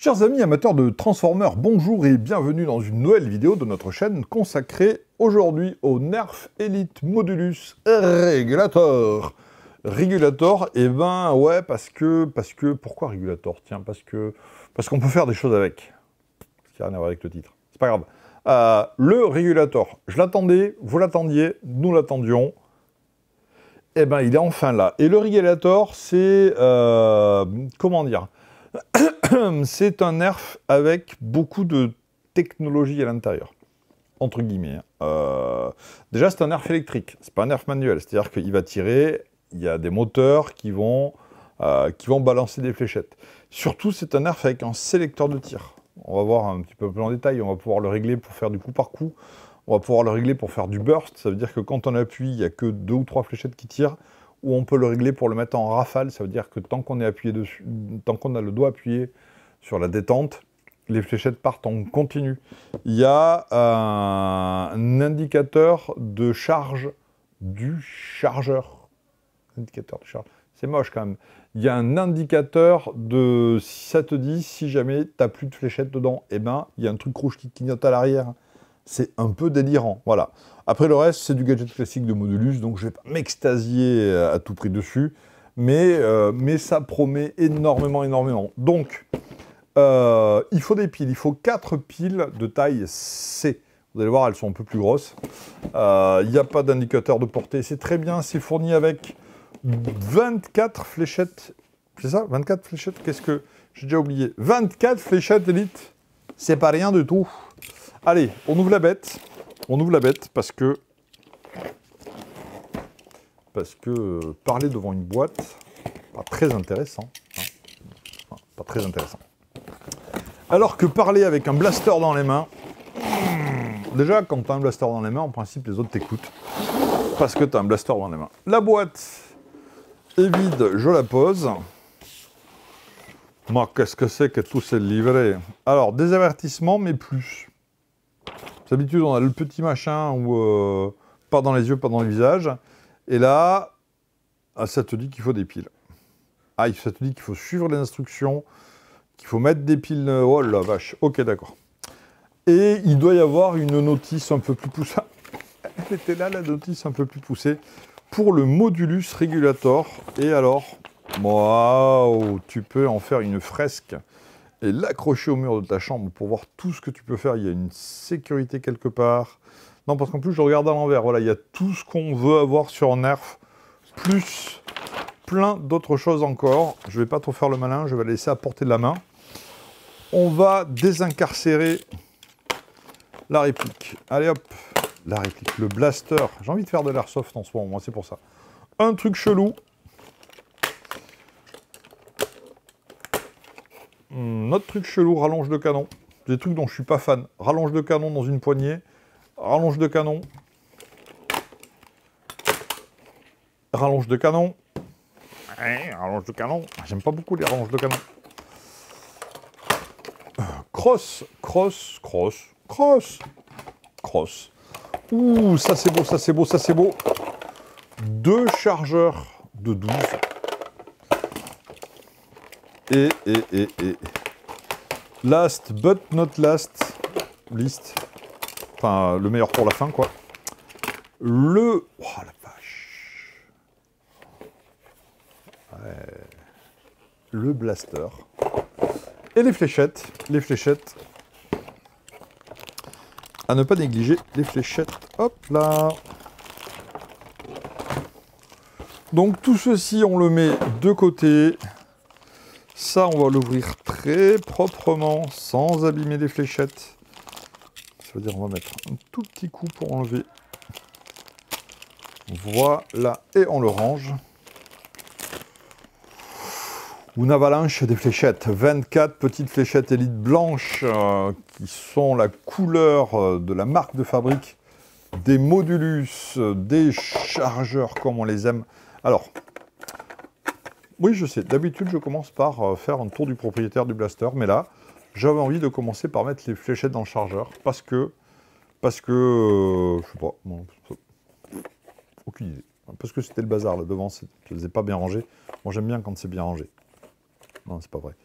Chers amis amateurs de Transformers, bonjour et bienvenue dans une nouvelle vidéo de notre chaîne consacrée aujourd'hui au Nerf Elite Modulus Regulator. Regulator, et ben ouais, parce que, pourquoi Regulator? Tiens, parce qu'on peut faire des choses avec. Ce qui n'a rien à voir avec le titre, c'est pas grave. Le Regulator, je l'attendais, vous l'attendiez, nous l'attendions. Et ben il est enfin là. Et le Regulator, c'est, comment dire? C'est un nerf avec beaucoup de technologie à l'intérieur, entre guillemets. Déjà, c'est un nerf électrique, c'est pas un nerf manuel, c'est-à-dire qu'il va tirer, il y a des moteurs qui vont balancer des fléchettes. Surtout, c'est un nerf avec un sélecteur de tir. On va voir un petit peu plus en détail, on va pouvoir le régler pour faire du coup par coup, on va pouvoir le régler pour faire du burst, ça veut dire que quand on appuie, il n'y a que 2 ou 3 fléchettes qui tirent, ou on peut le régler pour le mettre en rafale, ça veut dire que tant qu'on est appuyé dessus, tant qu'on a le doigt appuyé sur la détente, les fléchettes partent en continu. Il y a un indicateur de charge du chargeur. Indicateur de charge. C'est moche quand même. Il y a un indicateur de... Si ça te dit, si jamais tu n'as plus de fléchettes dedans, eh ben, il y a un truc rouge qui clignote à l'arrière. C'est un peu délirant, voilà. Après le reste, c'est du gadget classique de Modulus, donc je ne vais pas m'extasier à tout prix dessus, mais ça promet énormément. Donc, il faut des piles, il faut 4 piles de taille C. Vous allez voir, elles sont un peu plus grosses. Il n'y a pas d'indicateur de portée, c'est très bien, c'est fourni avec 24 fléchettes. C'est ça, 24 fléchettes? Qu'est-ce que... J'ai déjà oublié. 24 fléchettes Elite, c'est pas rien du tout. Allez, on ouvre la bête. On ouvre la bête parce que parler devant une boîte, pas très intéressant. Hein. Enfin, pas très intéressant. Alors que parler avec un blaster dans les mains, déjà quand tu as un blaster dans les mains, en principe les autres t'écoutent. Parce que tu as un blaster dans les mains. La boîte est vide, je la pose. Moi, qu'est-ce que c'est que tout ces livrets? Alors, des avertissements, mais plus. D'habitude, on a le petit machin où pas dans les yeux, pas dans le visage. Et là, ça te dit qu'il faut des piles. Ah, ça te dit qu'il faut suivre les instructions, qu'il faut mettre des piles. Oh la vache, ok, d'accord. Et il doit y avoir une notice un peu plus poussée. Elle était là, la notice un peu plus poussée, pour le Modulus Regulator. Et alors, waouh, tu peux en faire une fresque et l'accrocher au mur de ta chambre pour voir tout ce que tu peux faire. Il y a une sécurité quelque part. Non, parce qu'en plus, je regarde à l'envers. Voilà, il y a tout ce qu'on veut avoir sur Nerf, plus plein d'autres choses encore. Je ne vais pas trop faire le malin, je vais la laisser à portée de la main. On va désincarcérer la réplique. Allez hop, la réplique, le blaster. J'ai envie de faire de l'airsoft en ce moment, moi, c'est pour ça. Un truc chelou. Notre truc chelou, rallonge de canon. Des trucs dont je suis pas fan. Rallonge de canon dans une poignée. Rallonge de canon. Rallonge de canon. Ouais, rallonge de canon. J'aime pas beaucoup les rallonges de canon. Cross. Ouh, ça c'est beau, ça c'est beau, ça c'est beau. 2 chargeurs de 12. Et last but not least, enfin le meilleur pour la fin quoi, oh la vache, ouais. Le blaster, et les fléchettes, à ne pas négliger les fléchettes, hop là. Donc tout ceci on le met de côté. Ça, on va l'ouvrir très proprement, sans abîmer les fléchettes. Ça veut dire on va mettre un tout petit coup pour enlever. Voilà, et on le range. Une avalanche des fléchettes. 24 petites fléchettes Elite blanches qui sont la couleur de la marque de fabrique des Modulus, des chargeurs comme on les aime. Alors... Oui, je sais. D'habitude, je commence par faire un tour du propriétaire du blaster, mais là, j'avais envie de commencer par mettre les fléchettes dans le chargeur, parce que, je sais pas, non, aucune idée. Parce que c'était le bazar là devant, je ne les ai pas bien rangés. Moi, j'aime bien quand c'est bien rangé. Non, c'est pas vrai.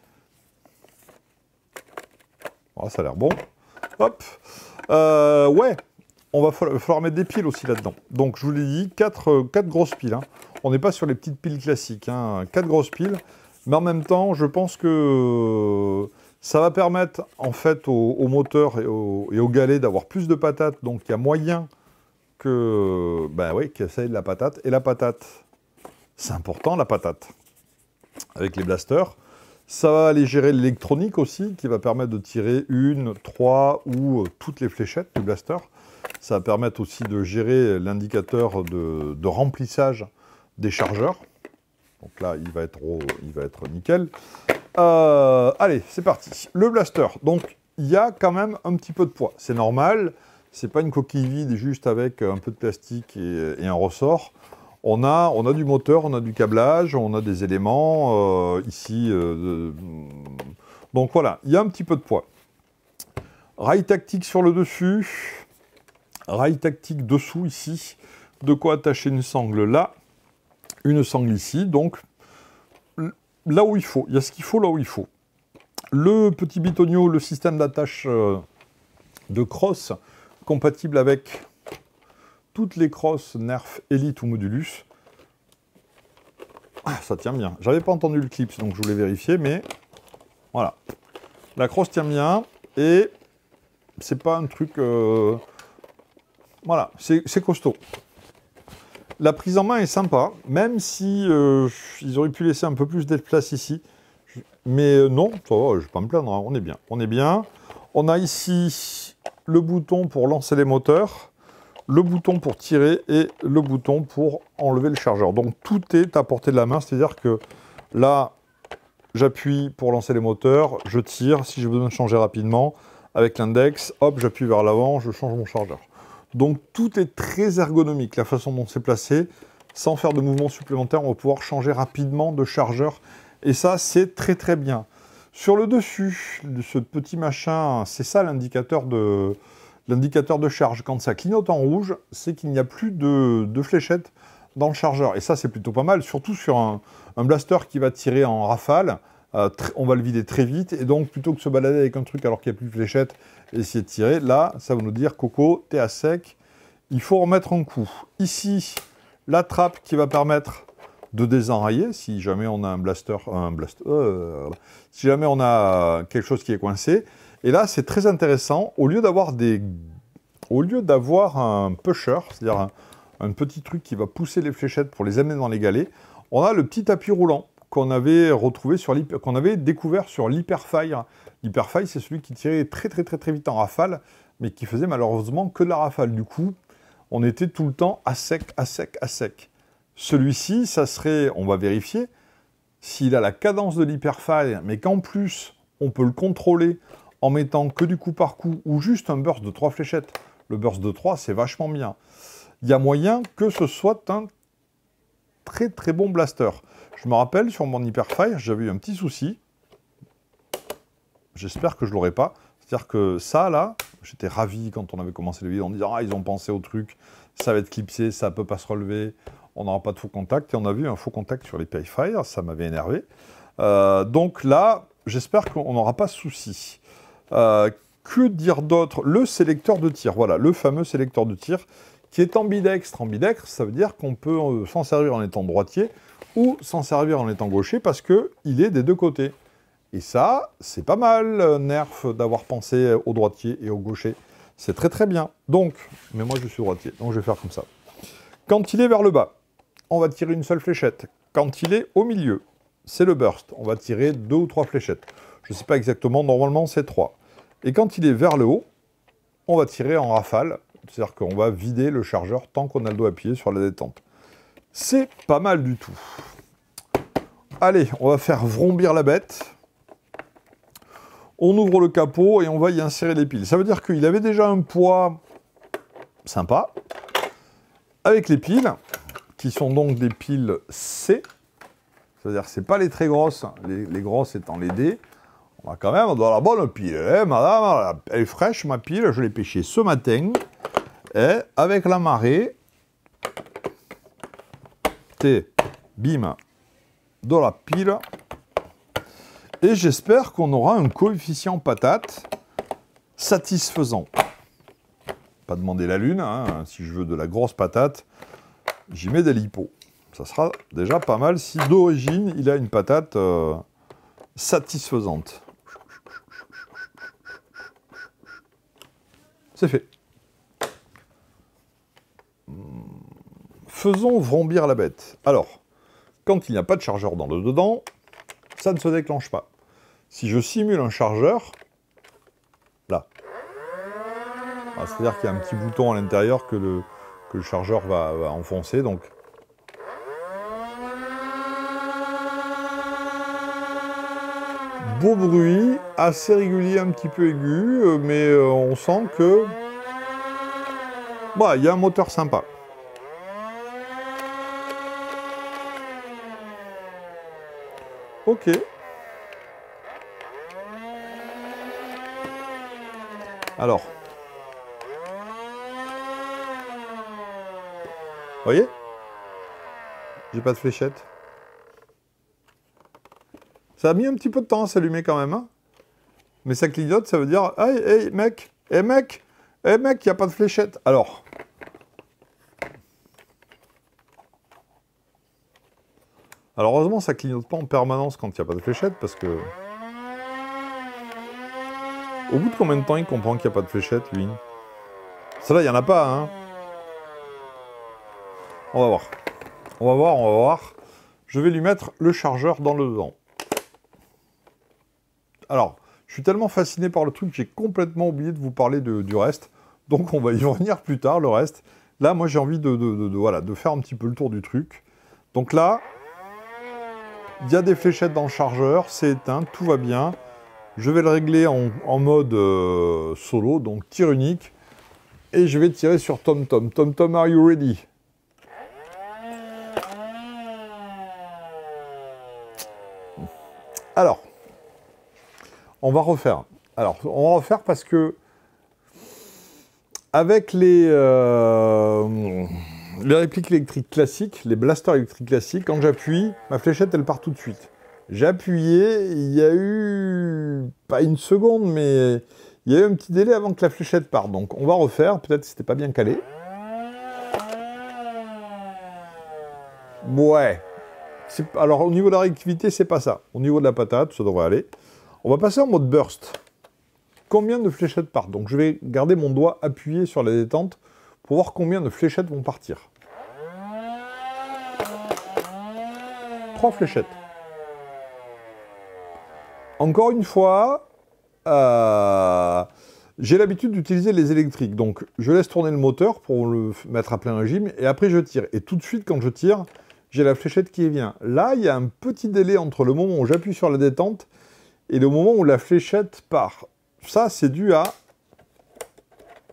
Oh, ça a l'air bon. Hop. Ouais, on va falloir mettre des piles aussi là-dedans. Donc, je vous l'ai dit, 4 grosses piles. Hein. On n'est pas sur les petites piles classiques. Hein. 4 grosses piles. Mais en même temps, je pense que ça va permettre, en fait, au moteur et au galet d'avoir plus de patates. Donc, il y a moyen que... Ben oui, qu'il y ait de la patate. Et la patate, c'est important, la patate. Avec les blasters. Ça va aller gérer l'électronique aussi, qui va permettre de tirer 1, 3 ou toutes les fléchettes du blaster. Ça va permettre aussi de gérer l'indicateur de remplissage des chargeurs. Donc là, il va être nickel. Allez, c'est parti. Le blaster. Donc, il y a quand même un petit peu de poids. C'est normal. C'est pas une coquille vide juste avec un peu de plastique et un ressort. On a du moteur, on a du câblage, on a des éléments ici. Donc voilà, il y a un petit peu de poids. Rail tactique sur le dessus. Rail tactique dessous ici. De quoi attacher une sangle là. Une sangle ici. Donc là où il faut. Il y a ce qu'il faut là où il faut. Le petit bitonio, le système d'attache de crosse compatible avec toutes les crosses Nerf Elite ou Modulus. Ah, ça tient bien. J'avais pas entendu le clip, donc je voulais vérifier, mais voilà. La crosse tient bien et c'est pas un truc... Voilà, c'est costaud. La prise en main est sympa, même si ils auraient pu laisser un peu plus de place ici. Mais non, ça va, je vais pas me plaindre, hein. On est bien. On est bien. On a ici le bouton pour lancer les moteurs, le bouton pour tirer et le bouton pour enlever le chargeur. Donc tout est à portée de la main, c'est-à-dire que là, j'appuie pour lancer les moteurs, je tire, si j'ai besoin de changer rapidement, avec l'index, hop, j'appuie vers l'avant, je change mon chargeur. Donc tout est très ergonomique, la façon dont c'est placé, sans faire de mouvements supplémentaires, on va pouvoir changer rapidement de chargeur, et ça, c'est très très bien. Sur le dessus de ce petit machin, c'est ça l'indicateur de charge. Quand ça clignote en rouge, c'est qu'il n'y a plus de fléchettes dans le chargeur. Et ça, c'est plutôt pas mal, surtout sur un blaster qui va tirer en rafale. On va le vider très vite. Et donc, plutôt que de se balader avec un truc alors qu'il n'y a plus de fléchettes et essayer de tirer, là, ça va nous dire, Coco, t'es à sec. Il faut remettre un coup. Ici, la trappe qui va permettre de désenrayer, si jamais on a si jamais on a quelque chose qui est coincé. Et là, c'est très intéressant. Au lieu d'avoir un pusher, c'est-à-dire un petit truc qui va pousser les fléchettes pour les amener dans les galets, on a le petit appui roulant qu'on avait découvert sur l'Hyperfire. L'Hyperfire, c'est celui qui tirait très vite en rafale, mais qui faisait malheureusement que de la rafale. Du coup, on était tout le temps à sec. Celui-ci, ça serait, on va vérifier, s'il a la cadence de l'Hyperfire, mais qu'en plus, on peut le contrôler en mettant que du coup par coup, ou juste un burst de 3 fléchettes. Le burst de 3, c'est vachement bien. Il y a moyen que ce soit un très bon blaster. Je me rappelle, sur mon Hyperfire, j'avais eu un petit souci. J'espère que je ne l'aurai pas. C'est-à-dire que ça, là, j'étais ravi quand on avait commencé le vidéo en disant « Ah, ils ont pensé au truc, ça va être clipsé, ça ne peut pas se relever, on n'aura pas de faux contact. » Et on a vu un faux contact sur l'Hyperfire, ça m'avait énervé. Donc là, j'espère qu'on n'aura pas de souci. Que dire d'autre? Le sélecteur de tir, voilà, le fameux sélecteur de tir qui est ambidextre. Ambidextre, ça veut dire qu'on peut s'en servir en étant droitier ou s'en servir en étant gaucher parce qu'il est des deux côtés. Et ça, c'est pas mal, Nerf, d'avoir pensé au droitier et au gaucher. C'est très bien. Donc, mais moi je suis droitier, donc je vais faire comme ça. Quand il est vers le bas, on va tirer une seule fléchette. Quand il est au milieu, c'est le burst. On va tirer 2 ou 3 fléchettes. Je ne sais pas exactement, normalement c'est 3. Et quand il est vers le haut, on va tirer en rafale. C'est-à-dire qu'on va vider le chargeur tant qu'on a le doigt appuyé sur la détente. C'est pas mal du tout. Allez, on va faire vrombir la bête. On ouvre le capot et on va y insérer les piles. Ça veut dire qu'il avait déjà un poids sympa. Avec les piles, qui sont donc des piles C. C'est-à-dire que ce n'est pas les très grosses, les grosses étant les D. On va quand même dans la bonne pile. Eh, madame, elle est fraîche, ma pile. Je l'ai pêchée ce matin. Et avec la marée, bim, de la pile. Et j'espère qu'on aura un coefficient patate satisfaisant. Pas demander la lune, hein. Si je veux de la grosse patate, j'y mets des lipos. Ça sera déjà pas mal si d'origine il a une patate satisfaisante. C'est fait. Faisons vrombir la bête. Alors, quand il n'y a pas de chargeur dans le dedans, ça ne se déclenche pas. Si je simule un chargeur, là, c'est-à-dire qu'il y a un petit bouton à l'intérieur que le chargeur va enfoncer, donc. Beau bruit, assez régulier, un petit peu aigu, mais on sent que... Bah, il y a un moteur sympa. Ok. Alors. Vous voyez? J'ai pas de fléchette. Ça a mis un petit peu de temps à s'allumer quand même, hein. Mais ça clignote, ça veut dire « Hey, hey, mec! Hey, mec! Hey, mec, il n'y a pas de fléchette !» Alors. Alors, heureusement, ça clignote pas en permanence quand il n'y a pas de fléchette, parce que... Au bout de combien de temps il comprend qu'il n'y a pas de fléchette, lui? Ça là, il n'y en a pas, hein. On va voir. On va voir, on va voir. Je vais lui mettre le chargeur dans le dedans. Alors, je suis tellement fasciné par le truc que j'ai complètement oublié de vous parler du reste. Donc, on va y revenir plus tard, le reste. Là, moi, j'ai envie de faire un petit peu le tour du truc. Donc là, il y a des fléchettes dans le chargeur, c'est éteint, tout va bien. Je vais le régler en mode solo, donc tir unique. Et je vais tirer sur TomTom. TomTom, are you ready? Alors, on va refaire. Alors, on va refaire parce que avec les répliques électriques classiques, les blasters électriques classiques, quand j'appuie, ma fléchette, elle part tout de suite. J'ai appuyé, il y a eu, pas une seconde, mais il y a eu un petit délai avant que la fléchette parte. Donc, on va refaire. Peut-être que c'était pas bien calé. Ouais. Alors, au niveau de la réactivité, c'est pas ça. Au niveau de la patate, ça devrait aller. On va passer en mode burst. Combien de fléchettes partent? Donc, je vais garder mon doigt appuyé sur la détente pour voir combien de fléchettes vont partir. 3 fléchettes. Encore une fois, j'ai l'habitude d'utiliser les électriques. Donc, je laisse tourner le moteur pour le mettre à plein régime et après, je tire. Et tout de suite, quand je tire, j'ai la fléchette qui vient. Là, il y a un petit délai entre le moment où j'appuie sur la détente et le moment où la fléchette part. Ça, c'est dû à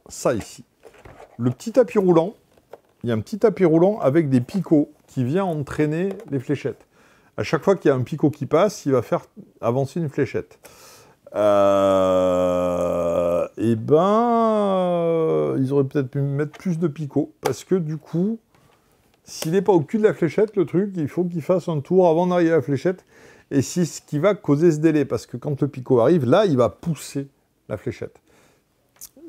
ça ici. Le petit tapis roulant, il y a un petit tapis roulant avec des picots qui vient entraîner les fléchettes. À chaque fois qu'il y a un picot qui passe, il va faire avancer une fléchette. Ils auraient peut-être pu mettre plus de picots, parce que du coup, s'il n'est pas au cul de la fléchette, le truc, il faut qu'il fasse un tour avant d'arriver à la fléchette, et c'est ce qui va causer ce délai, parce que quand le picot arrive, là, il va pousser la fléchette.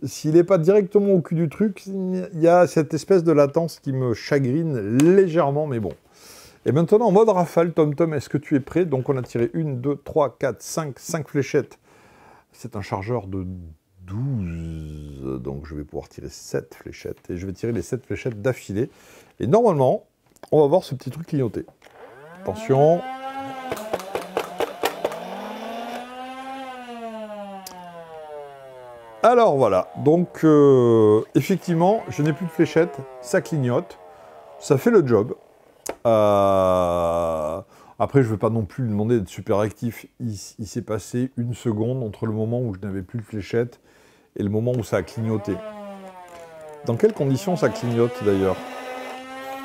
S'il n'est pas directement au cul du truc, il y a cette espèce de latence qui me chagrine légèrement, mais bon. Et maintenant, en mode rafale, TomTom, est-ce que tu es prêt? Donc, on a tiré 1, 2, 3, 4, 5 fléchettes. C'est un chargeur de 12. Donc, je vais pouvoir tirer 7 fléchettes. Et je vais tirer les 7 fléchettes d'affilée. Et normalement, on va voir ce petit truc clignoter. Attention. Alors, voilà. Donc, effectivement, je n'ai plus de fléchettes. Ça clignote. Ça fait le job. Après, je ne vais pas non plus lui demander d'être super actif. Il s'est passé 1 seconde entre le moment où je n'avais plus de fléchette et le moment où ça a clignoté. Dans quelles conditions ça clignote d'ailleurs?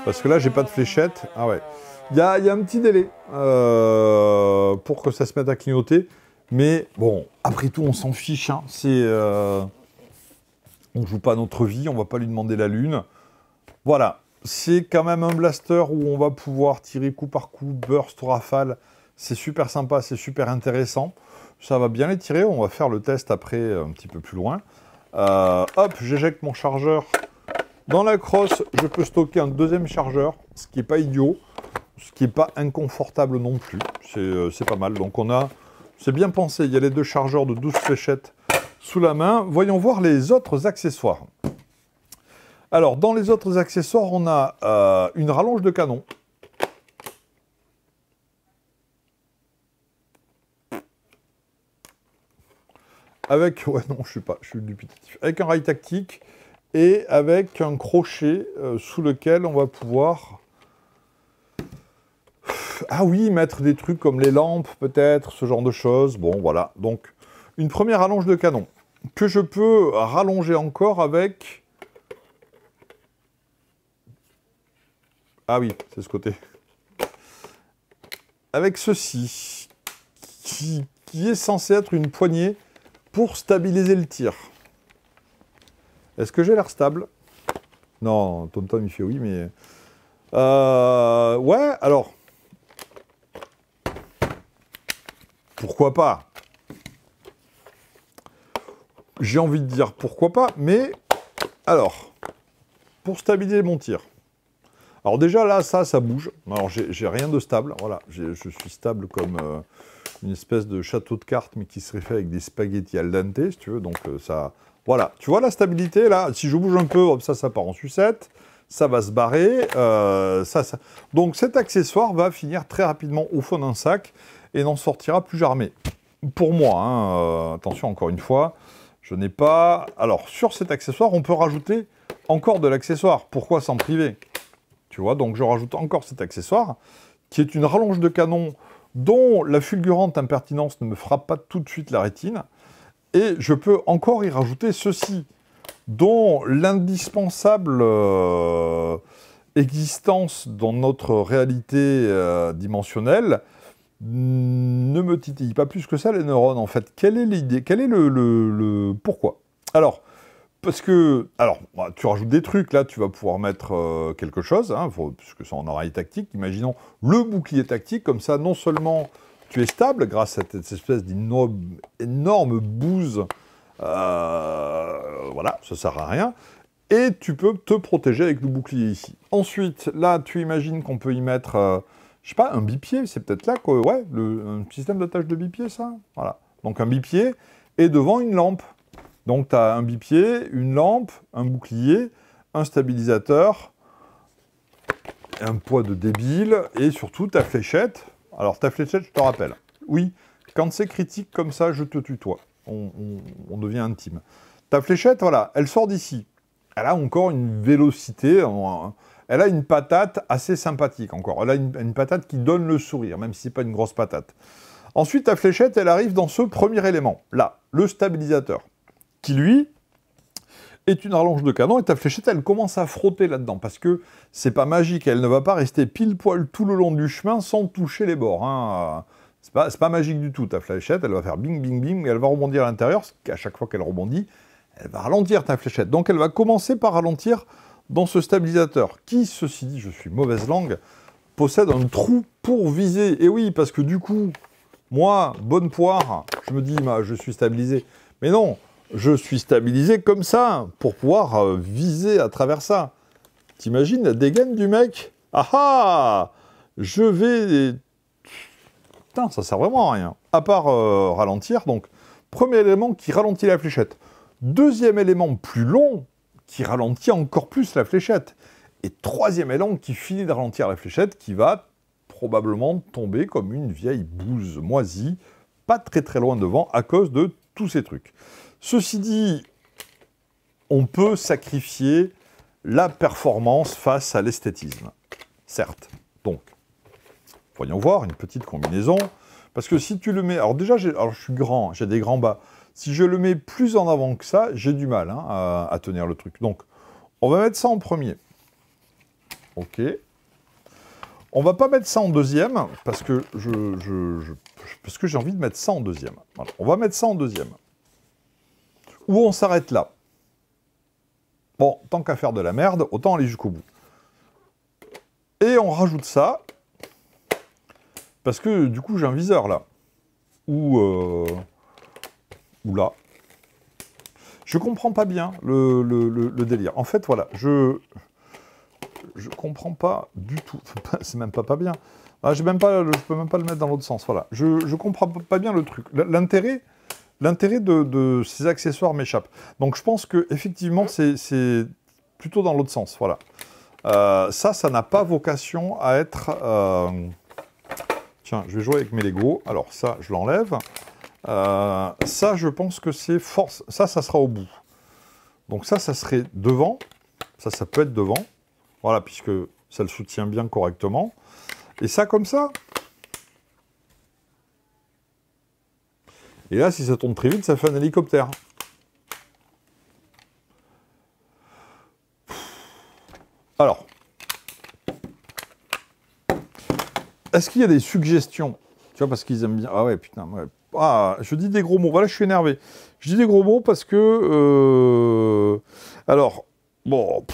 Parce que là, j'ai pas de fléchette. Ah ouais. Il y a un petit délai pour que ça se mette à clignoter. Mais bon, après tout, on s'en fiche. Hein. On ne joue pas notre vie, on ne va pas lui demander la lune. Voilà. C'est quand même un blaster où on va pouvoir tirer coup par coup, burst, rafale. C'est super sympa, c'est super intéressant. Ça va bien les tirer. On va faire le test après un petit peu plus loin. Hop, j'éjecte mon chargeur dans la crosse. Je peux stocker un deuxième chargeur, ce qui n'est pas idiot, ce qui n'est pas inconfortable non plus. C'est pas mal. Donc c'est bien pensé. Il y a les deux chargeurs de 12 fléchettes sous la main. Voyons voir les autres accessoires. Alors, dans les autres accessoires, on a une rallonge de canon. Avec, ouais non, je suis dubitatif. Avec un rail tactique et avec un crochet sous lequel on va pouvoir... Ah oui, mettre des trucs comme les lampes, peut-être, ce genre de choses. Bon, voilà. Donc, une première rallonge de canon que je peux rallonger encore avec... Ah oui, c'est ce côté. Avec ceci, qui est censé être une poignée pour stabiliser le tir. Est-ce que j'ai l'air stable? Non, TomTom il fait oui, mais... ouais, alors... Pourquoi pas? J'ai envie de dire pourquoi pas, mais... Alors, pour stabiliser mon tir. Alors déjà, là, ça bouge. Alors, j'ai rien de stable, voilà. Je suis stable comme... une espèce de château de cartes, mais qui serait fait avec des spaghettis al dente, si tu veux. Donc ça... Voilà. Tu vois la stabilité, là? Si je bouge un peu, hop, ça part en sucette. Ça va se barrer. Donc cet accessoire va finir très rapidement au fond d'un sac et n'en sortira plus jamais. Pour moi, hein, attention, encore une fois, je n'ai pas... Alors, sur cet accessoire, on peut rajouter encore de l'accessoire. Pourquoi s'en priver? Tu vois, donc je rajoute encore cet accessoire, qui est une rallonge de canon dont la fulgurante impertinence ne me frappe pas tout de suite la rétine, et je peux encore y rajouter ceci, dont l'indispensable existence dans notre réalité dimensionnelle ne me titille pas plus que ça les neurones, en fait. Quelle est l'idée? Quel est le pourquoi? Alors, parce que, alors, bah, tu rajoutes des trucs, là, tu vas pouvoir mettre quelque chose, hein, puisque c'est en oreille tactique, imaginons le bouclier tactique, comme ça, non seulement tu es stable, grâce à cette espèce d'énorme bouse, voilà, ça sert à rien, et tu peux te protéger avec le bouclier ici. Ensuite, là, tu imagines qu'on peut y mettre, je sais pas, un bipied, c'est peut-être là, quoi, ouais, un système d'attache de bipied, ça, voilà. Donc un bipied, et devant une lampe. Donc, tu as un bipied, une lampe, un bouclier, un stabilisateur, un poids de débile, et surtout ta fléchette. Alors, ta fléchette, je te rappelle, oui, quand c'est critique comme ça, je te tutoie. On devient intime. Ta fléchette, voilà, elle sort d'ici. Elle a encore une vélocité, elle a une patate assez sympathique encore. Elle a une patate qui donne le sourire, même si ce n'est pas une grosse patate. Ensuite, ta fléchette, elle arrive dans ce premier élément, là, le stabilisateur, qui, lui, est une rallonge de canon, et ta fléchette, elle commence à frotter là-dedans, parce que c'est pas magique, elle ne va pas rester pile-poil tout le long du chemin sans toucher les bords. Hein. C'est pas magique du tout, ta fléchette, elle va faire bing, bing, bing, et elle va rebondir à l'intérieur, parce qu'à chaque fois qu'elle rebondit, elle va ralentir ta fléchette. Donc elle va commencer par ralentir dans ce stabilisateur, qui, ceci dit, je suis mauvaise langue, possède un trou pour viser. Et oui, parce que du coup, moi, bonne poire, je me dis, bah, je suis stabilisé. Mais non, je suis stabilisé comme ça, pour pouvoir viser à travers ça. T'imagines la dégaine du mec? Ah ah! Je vais... Putain, ça sert vraiment à rien. À part ralentir, donc, premier élément qui ralentit la fléchette. Deuxième élément plus long, qui ralentit encore plus la fléchette. Et troisième élément qui finit de ralentir la fléchette, qui va probablement tomber comme une vieille bouse moisie, pas très très loin devant, à cause de tous ces trucs. Ceci dit, on peut sacrifier la performance face à l'esthétisme. Certes. Donc, voyons voir, une petite combinaison. Parce que si tu le mets... Alors déjà, je suis grand, j'ai des grands bas. Si je le mets plus en avant que ça, j'ai du mal hein, à tenir le truc. Donc, on va mettre ça en premier. Ok. On va pas mettre ça en deuxième, parce que j'ai envie de mettre ça en deuxième. Voilà. On va mettre ça en deuxième. Ou on s'arrête là. Bon, tant qu'à faire de la merde, autant aller jusqu'au bout. Et on rajoute ça. Parce que du coup, j'ai un viseur là. Ou là. Je comprends pas bien le délire. En fait, voilà, je comprends pas du tout. C'est même pas bien. Ah, je peux même pas le mettre dans l'autre sens. Voilà. Je comprends pas bien le truc. L'intérêt de ces accessoires m'échappe. Donc je pense que effectivement c'est plutôt dans l'autre sens. Voilà. Ça n'a pas vocation à être. Tiens, je vais jouer avec mes Lego. Alors ça, je l'enlève. Ça, je pense que c'est force. Ça sera au bout. Donc ça serait devant. Ça peut être devant. Voilà, puisque ça le soutient bien correctement. Et ça, comme ça. Et là, si ça tourne très vite, ça fait un hélicoptère. Alors. Est-ce qu'il y a des suggestions? Tu vois, parce qu'ils aiment bien... Ah ouais, putain, ouais. Ah, je dis des gros mots. Voilà, je suis énervé. Je dis des gros mots parce que... Alors, bon...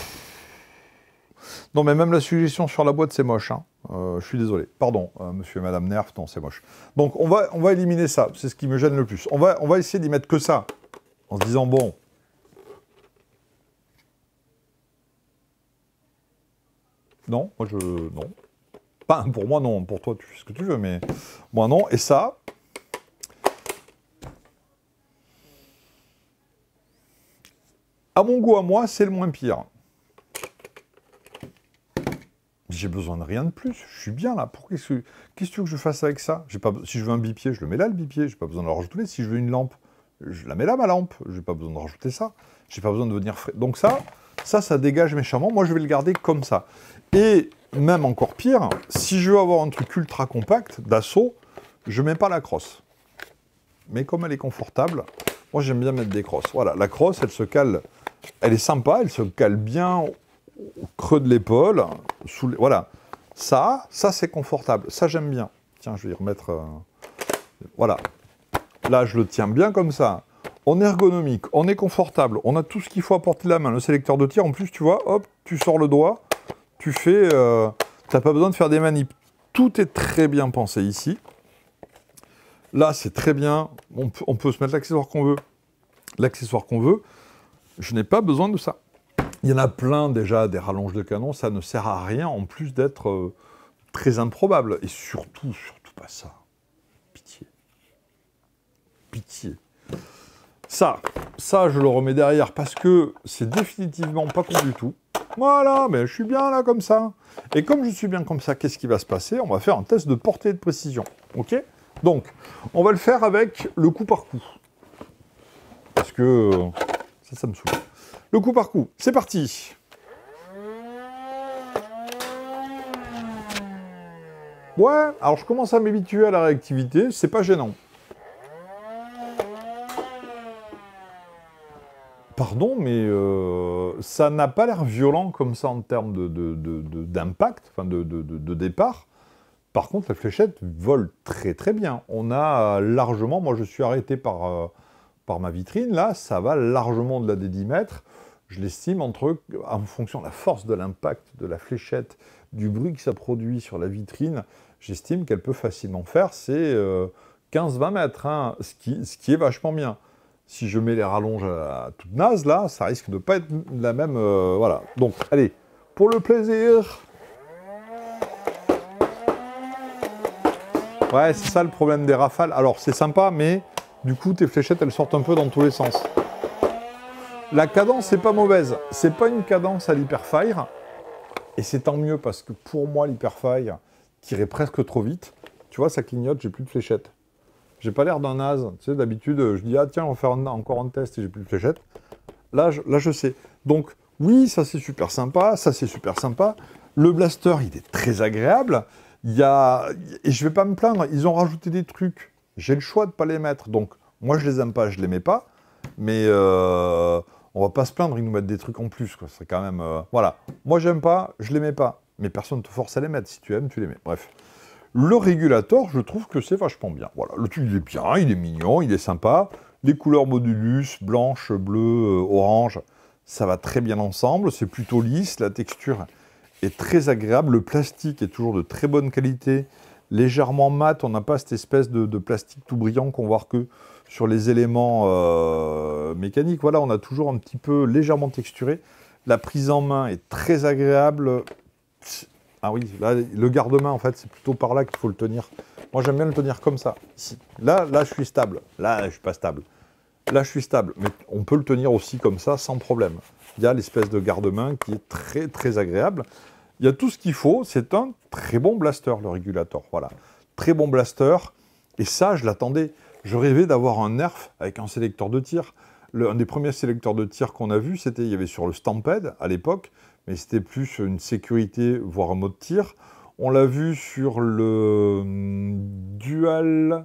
Non, mais même la suggestion sur la boîte, c'est moche. Hein. Je suis désolé. Pardon, monsieur et madame Nerf, non, c'est moche. Donc, on va éliminer ça. C'est ce qui me gêne le plus. On va essayer d'y mettre que ça. En se disant, bon... Non, moi, non. Pas pour moi, non. Pour toi, tu fais ce que tu veux, mais... Moi, non. Et ça... À mon goût, à moi, c'est le moins pire. J'ai besoin de rien de plus. Je suis bien là. Qu'est-ce que tu veux que je fasse avec ça? Si je veux un bipied, je le mets là, le bipied. J'ai pas besoin de le rajouter. Si je veux une lampe, je la mets là, ma lampe. J'ai pas besoin de rajouter ça. J'ai pas besoin de venir frais. Donc ça dégage méchamment. Moi, je vais le garder comme ça. Et même encore pire, si je veux avoir un truc ultra compact, d'assaut, je mets pas la crosse. Mais comme elle est confortable, moi, j'aime bien mettre des crosses. Voilà, la crosse, elle se cale. Elle est sympa, elle se cale bien au creux de l'épaule. Voilà. Ça c'est confortable. Ça, j'aime bien. Tiens, je vais y remettre... Voilà. Là, je le tiens bien comme ça. On est ergonomique, on est confortable, on a tout ce qu'il faut à portée de la main. Le sélecteur de tir, en plus, tu vois, hop, tu sors le doigt, tu fais... t'as pas besoin de faire des manips. Tout est très bien pensé ici. Là, c'est très bien. On peut se mettre l'accessoire qu'on veut. L'accessoire qu'on veut. Je n'ai pas besoin de ça. Il y en a plein déjà, des rallonges de canon, ça ne sert à rien en plus d'être très improbable. Et surtout pas ça. Pitié. Pitié. Ça, je le remets derrière parce que c'est définitivement pas con du tout. Voilà, mais je suis bien là comme ça. Et comme je suis bien comme ça, qu'est-ce qui va se passer? On va faire un test de portée et de précision. Ok? Donc, on va le faire avec le coup par coup. Parce que ça me saoule. Le coup par coup, c'est parti. Ouais, alors je commence à m'habituer à la réactivité, c'est pas gênant. Pardon, mais ça n'a pas l'air violent comme ça en termes d'impact, enfin de départ. Par contre, la fléchette vole très très bien. On a largement, moi je suis arrêté par ma vitrine, là, ça va largement de la des 10 mètres. Je l'estime en fonction de la force de l'impact de la fléchette, du bruit que ça produit sur la vitrine, j'estime qu'elle peut facilement faire ces 15-20 mètres, hein, ce qui est vachement bien. Si je mets les rallonges à toute naze, là, ça risque de ne pas être la même... voilà. Donc, allez, pour le plaisir... Ouais, c'est ça le problème des rafales. Alors, c'est sympa, mais du coup, tes fléchettes, elles sortent un peu dans tous les sens. La cadence, c'est pas mauvaise. C'est pas une cadence à l'hyperfire. Et c'est tant mieux, parce que pour moi, l'hyperfire tirait presque trop vite. Tu vois, ça clignote, j'ai plus de fléchettes. J'ai pas l'air d'un naze. Tu sais, d'habitude, je dis, ah tiens, on va faire encore un test et j'ai plus de fléchettes. Là, je sais. Donc, oui, ça c'est super sympa. Ça c'est super sympa. Le blaster, il est très agréable. Et je vais pas me plaindre, ils ont rajouté des trucs. J'ai le choix de pas les mettre. Donc, moi, je les aime pas, je les mets pas. Mais on va pas se plaindre, ils nous mettent des trucs en plus. Quoi. C'est quand même... voilà. Moi, j'aime pas, je les mets pas. Mais personne ne te force à les mettre. Si tu aimes, tu les mets. Bref. Le régulateur, je trouve que c'est vachement bien. Voilà, le truc, il est bien, il est mignon, il est sympa. Les couleurs Modulus, blanche, bleue, orange, ça va très bien ensemble. C'est plutôt lisse, la texture est très agréable. Le plastique est toujours de très bonne qualité. légèrement mat, on n'a pas cette espèce de plastique tout brillant qu'on voit que sur les éléments mécaniques. Voilà, on a toujours un petit peu légèrement texturé. La prise en main est très agréable. Ah oui, là, le garde-main, en fait, c'est plutôt par là qu'il faut le tenir. Moi, j'aime bien le tenir comme ça, ici. Là, je suis stable. Là, je ne suis pas stable. Là, je suis stable. Mais on peut le tenir aussi comme ça, sans problème. Il y a l'espèce de garde-main qui est très, très agréable. Il y a tout ce qu'il faut. C'est un très bon blaster, le Regulator. Voilà. Très bon blaster. Et ça, je l'attendais. Je rêvais d'avoir un Nerf avec un sélecteur de tir. Un des premiers sélecteurs de tir qu'on a vu, il y avait sur le Stampede, à l'époque, mais c'était plus une sécurité, voire un mode tir. On l'a vu sur le Dual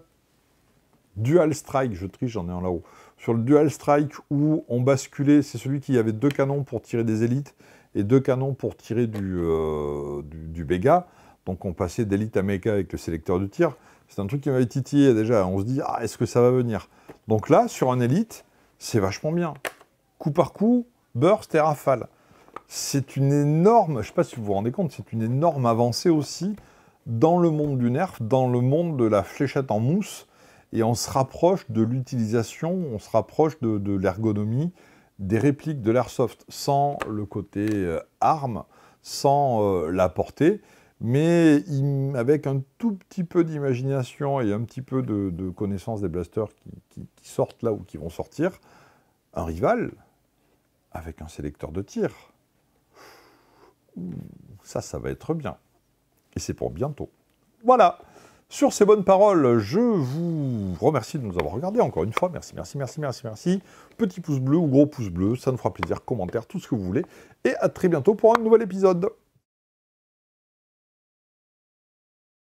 Strike, je triche, j'en ai un là-haut. Sur le Dual Strike, où on basculait, c'est celui qui avait 2 canons pour tirer des élites et 2 canons pour tirer du Vega. Donc on passait d'élite à méga avec le sélecteur de tir. C'est un truc qui m'avait titillé déjà. On se dit, ah, est-ce que ça va venir? Donc là, sur un élite, c'est vachement bien. Coup par coup, burst et rafale. C'est une énorme, je ne sais pas si vous vous rendez compte, c'est une énorme avancée aussi dans le monde du Nerf, dans le monde de la fléchette en mousse. Et on se rapproche de l'utilisation, on se rapproche de l'ergonomie, des répliques de l'airsoft, sans le côté arme, sans la portée, mais avec un tout petit peu d'imagination et un petit peu de connaissance des blasters qui sortent là ou qui vont sortir, un rival avec un sélecteur de tir. Ça va être bien. Et c'est pour bientôt. Voilà. Sur ces bonnes paroles, je vous remercie de nous avoir regardés encore une fois. Merci, merci, merci, merci, merci. Petit pouce bleu ou gros pouce bleu, ça nous fera plaisir. Commentaire, tout ce que vous voulez. Et à très bientôt pour un nouvel épisode.